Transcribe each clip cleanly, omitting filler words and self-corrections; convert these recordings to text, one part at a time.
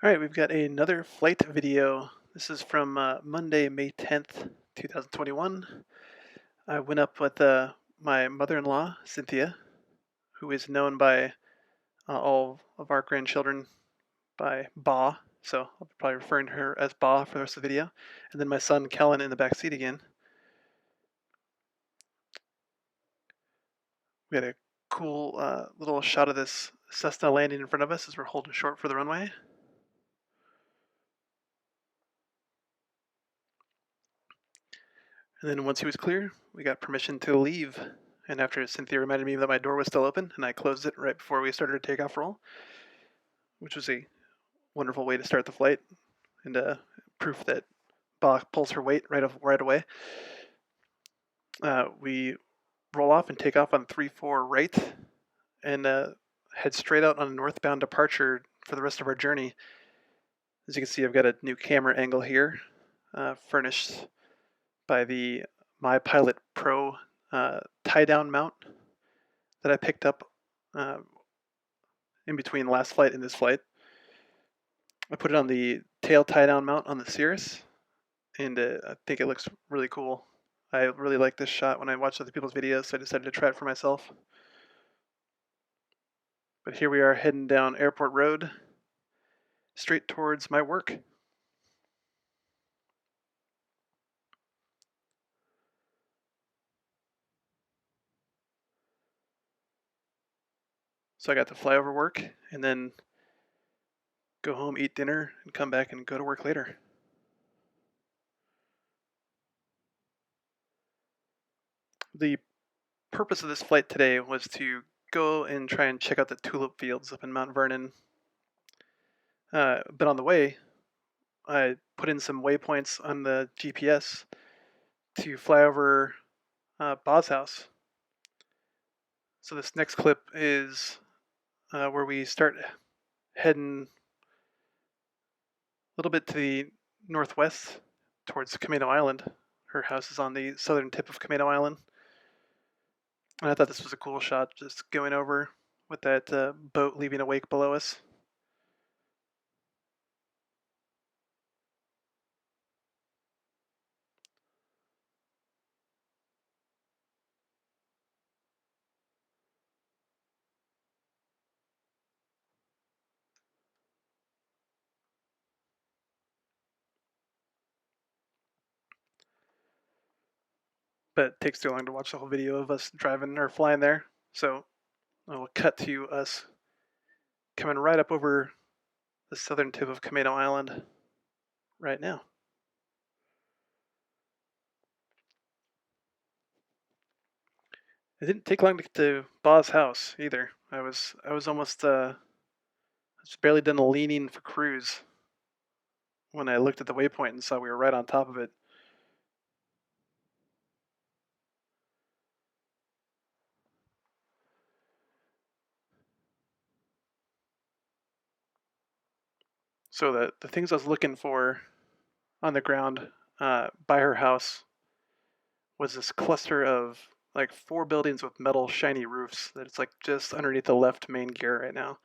All right, we've got another flight video. This is from Monday, May 10th, 2021. I went up with my mother-in-law, Cynthia, who is known by all of our grandchildren by Ba. So I'll be probably referring to her as Ba for the rest of the video. And then my son, Kellen, in the back seat again. We had a cool little shot of this Cessna landing in front of us as we're holding short for the runway. And then once he was clear, we got permission to leave. And after Cynthia reminded me that my door was still open, and I closed it right before we started a takeoff roll, which was a wonderful way to start the flight and proof that Bach pulls her weight right away. We roll off and take off on 3-4 right and head straight out on a northbound departure for the rest of our journey. As you can see, I've got a new camera angle here, furnished by the My Pilot Pro tie-down mount that I picked up in between last flight and this flight. I put it on the tail tie-down mount on the Cirrus, and I think it looks really cool. I really like this shot when I watched other people's videos, so I decided to try it for myself. But here we are heading down Airport Road, straight towards my work. So I got to fly over work and then go home, eat dinner, and come back and go to work later. The purpose of this flight today was to go and try and check out the tulip fields up in Mount Vernon. But on the way, I put in some waypoints on the GPS to fly over Ba's house. So this next clip is where we start heading a little bit to the northwest towards Camino Island. Her house is on the southern tip of Camino Island. And I thought this was a cool shot, just going over with that boat leaving a wake below us. But it takes too long to watch the whole video of us driving or flying there. So I'll cut to us coming right up over the southern tip of Camino Island right now. It didn't take long to get to Ba's house either. I was almost just barely done leaning for cruise when I looked at the waypoint and saw we were right on top of it. So the things I was looking for on the ground by her house was this cluster of like 4 buildings with metal shiny roofs that it's like just underneath the left main gear right now.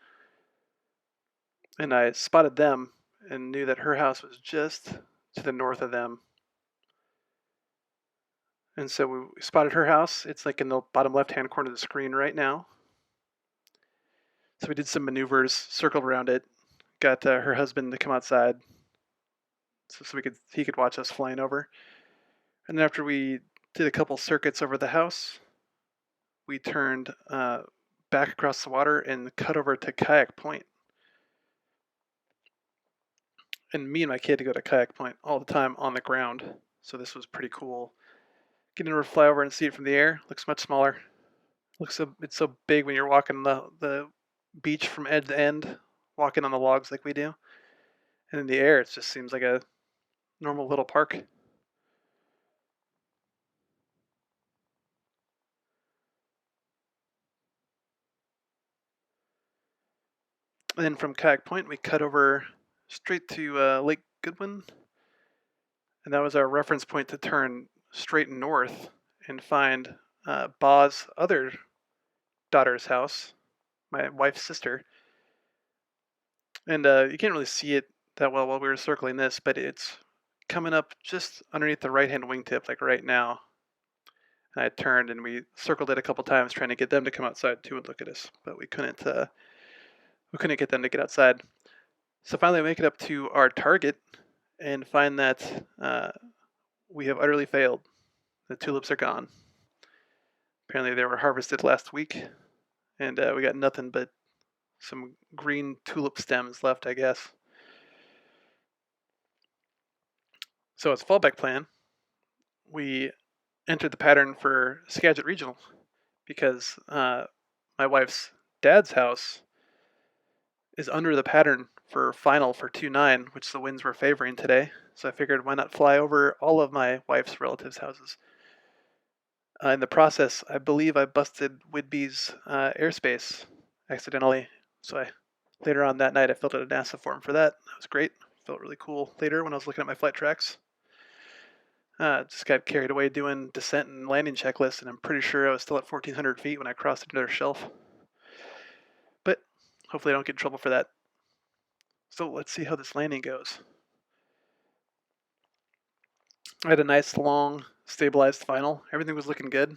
And I spotted them and knew that her house was just to the north of them. And so we spotted her house. It's like in the bottom left-hand corner of the screen right now. So we did some maneuvers, circled around it, got her husband to come outside so he could watch us flying over. And then after we did a couple circuits over the house, we turned back across the water and cut over to Kayak Point. And me and my kid go to Kayak Point all the time on the ground, so this was pretty cool. Getting to fly over and see it from the air looks much smaller. It's so big when you're walking the beach from edge to end, walking on the logs like we do. And in the air, it just seems like a normal little park. And then from Kayak Point, we cut over straight to Lake Goodwin. And that was our reference point to turn straight north and find Ba's other daughter's house, my wife's sister. And you can't really see it that well while we were circling this, but it's coming up just underneath the right-hand wingtip, like right now. And I turned and we circled it a couple times trying to get them to come outside too and look at us, but we couldn't. We couldn't get them to get outside. So finally, I make it up to our target and find that we have utterly failed. The tulips are gone. Apparently, they were harvested last week, and we got nothing but some green tulip stems left, I guess. So as a fallback plan, we entered the pattern for Skagit Regional because my wife's dad's house is under the pattern for final for 2-9, which the winds were favoring today. So I figured why not fly over all of my wife's relatives' houses. In the process, I believe I busted Whidbey's airspace accidentally. So later on that night, I filled out a NASA form for that. That was great. Felt really cool later when I was looking at my flight tracks. Just got carried away doing descent and landing checklists, and I'm pretty sure I was still at 1,400 feet when I crossed another shelf. But hopefully I don't get in trouble for that. So let's see how this landing goes. I had a nice, long, stabilized final. Everything was looking good.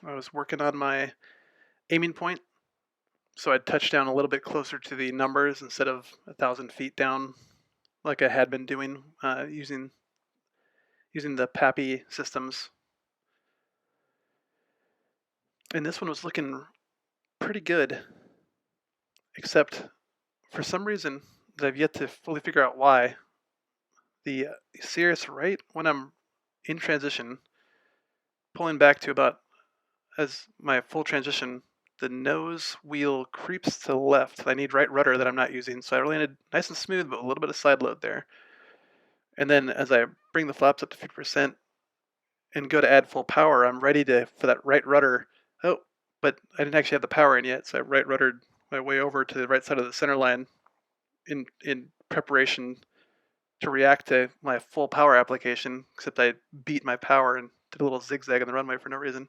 I was working on my aiming point, so I'd touch down a little bit closer to the numbers instead of 1,000 feet down like I had been doing using the PAPI systems. And this one was looking pretty good, except for some reason that I've yet to fully figure out why, the Cirrus right when I'm in transition, pulling back to about as my full transition, the nose wheel creeps to the left. I need right rudder that I'm not using, so I landed nice and smooth, but a little bit of side load there. And then as I bring the flaps up to 50% and go to add full power, I'm ready for that right rudder. Oh, but I didn't actually have the power in yet, so I right ruddered my way over to the right side of the center line in preparation to react to my full power application, except I beat my power and did a little zigzag on the runway for no reason.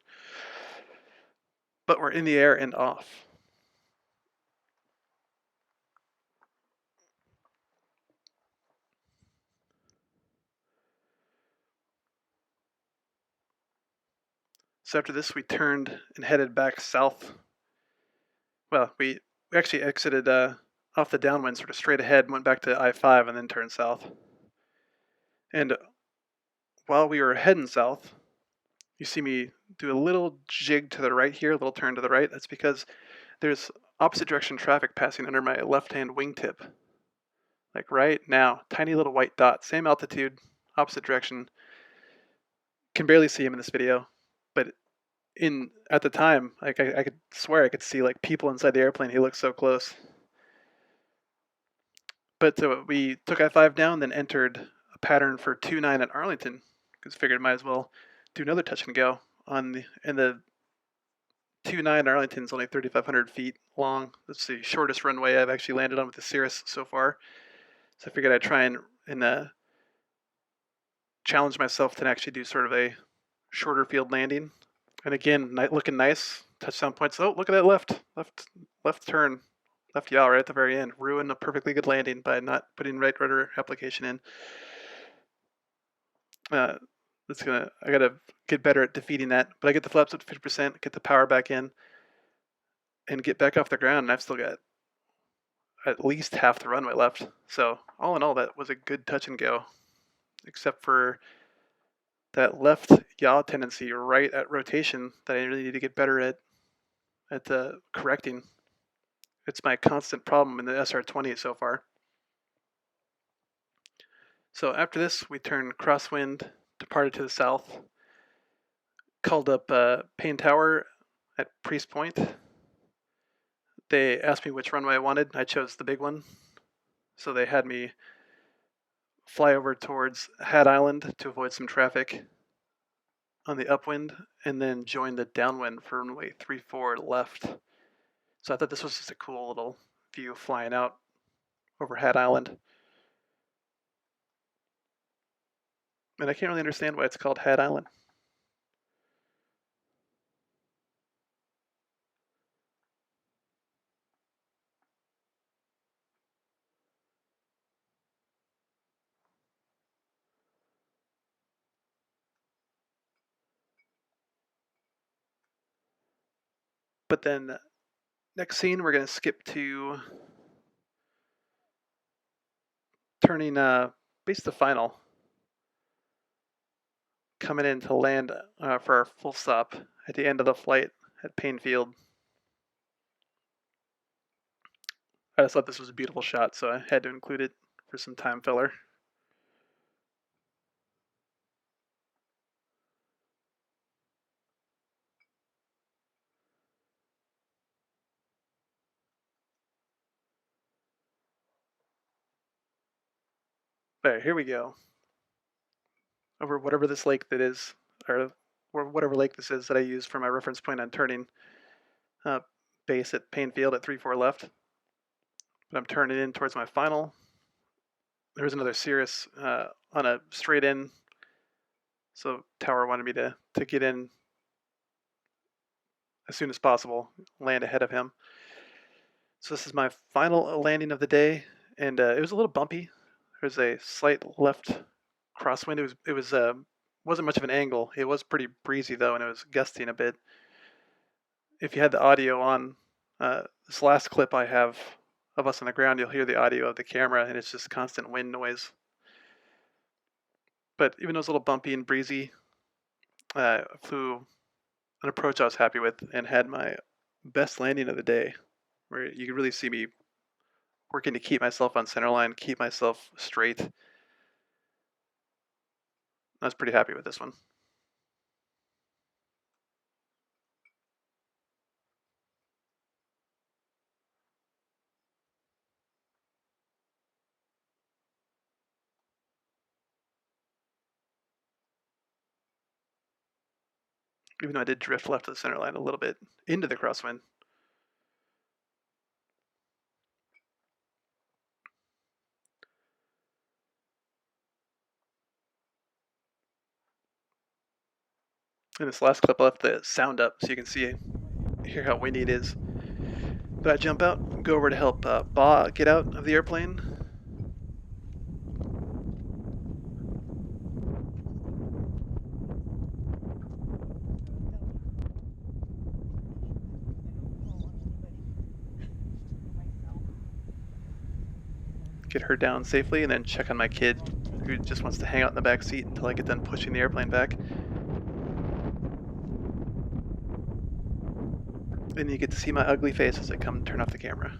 But we're in the air and off. So after this, we turned and headed back south. Well, we actually exited off the downwind, sort of straight ahead, went back to I-5 and then turned south. And while we were heading south, you see me do a little jig to the right here, a little turn to the right. That's because there's opposite direction traffic passing under my left-hand wingtip. Like right now, tiny little white dot, same altitude, opposite direction. Can barely see him in this video, but at the time, like I could swear I could see like people inside the airplane. He looked so close. But we took I-5 down, then entered a pattern for 2-9 at Arlington, because figured might as well do another touch and go and the 2-9 Arlington is only 3,500 feet long. That's the shortest runway I've actually landed on with the Cirrus so far. So I figured I'd try and challenge myself to actually do sort of a shorter field landing. And again, looking nice. Touchdown points. Oh, look at that left turn, left yaw right at the very end. Ruined a perfectly good landing by not putting right rudder application in. I gotta get better at defeating that. But I get the flaps up to 50%, get the power back in, and get back off the ground. And I've still got at least half the runway left. So all in all, that was a good touch and go, except for that left yaw tendency right at rotation that I really need to get better at correcting. It's my constant problem in the SR20 so far. So after this, we turned crosswind, departed to the south, called up Payne Tower at Priest Point. They asked me which runway I wanted. I chose the big one. So they had me fly over towards Hat Island to avoid some traffic on the upwind, and then join the downwind for runway 34 left. So I thought this was just a cool little view flying out over Hat Island. And I can't really understand why it's called Hat Island. But then next scene, we're going to skip to turning base the final, coming in to land for our full stop at the end of the flight at Payne Field. I just thought this was a beautiful shot, so I had to include it for some time filler. Alright, here we go. Over whatever this lake that is, or whatever lake this is that I use for my reference point on turning base at Payne Field at 3-4 left. But I'm turning in towards my final. There's another Cirrus on a straight in. So Tower wanted me to get in as soon as possible, land ahead of him. So this is my final landing of the day, and it was a little bumpy. There's a slight left crosswind. It was wasn't much of an angle. It was pretty breezy though, and it was gusting a bit. If you had the audio on, this last clip I have of us on the ground, you'll hear the audio of the camera, and it's just constant wind noise. But even though it was a little bumpy and breezy, I flew an approach I was happy with and had my best landing of the day, where you could really see me working to keep myself on center line, keep myself straight. I was pretty happy with this one. Even though I did drift left of the center line a little bit into the crosswind. In this last clip, I left the sound up so you can hear how windy it is. But I jump out, go over to help Ba get out of the airplane. Get her down safely, and then check on my kid, who just wants to hang out in the back seat until I get done pushing the airplane back. And you get to see my ugly face as I come turn off the camera.